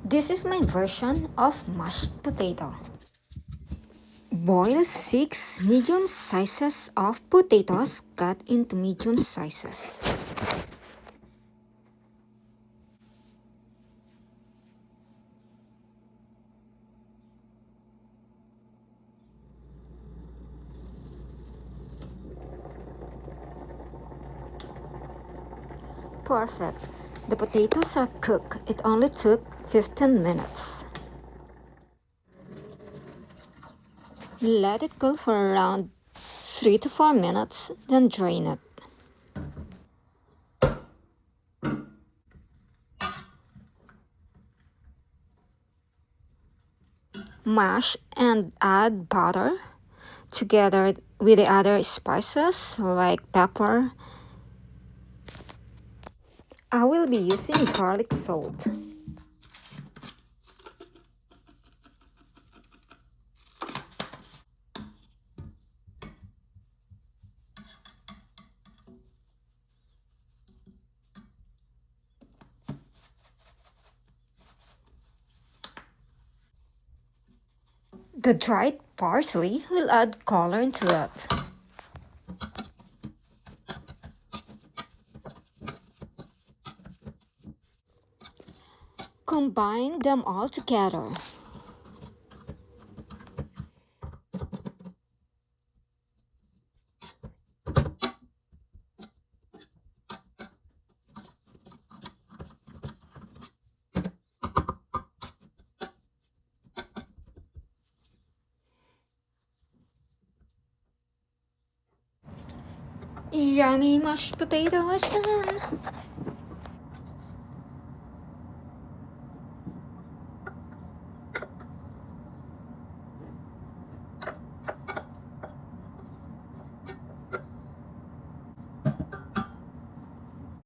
This is my version of mashed potato. Boil 6 medium sizes of potatoes cut into medium sizes. Perfect. The potatoes are cooked. It only took 15 minutes. Let it cool for around 3 to 4 minutes, then drain it. Mash and add butter together with the other spices like pepper. I will be using garlic salt. The dried parsley will add color into it. Combine them all together. Yummy mashed potato is done.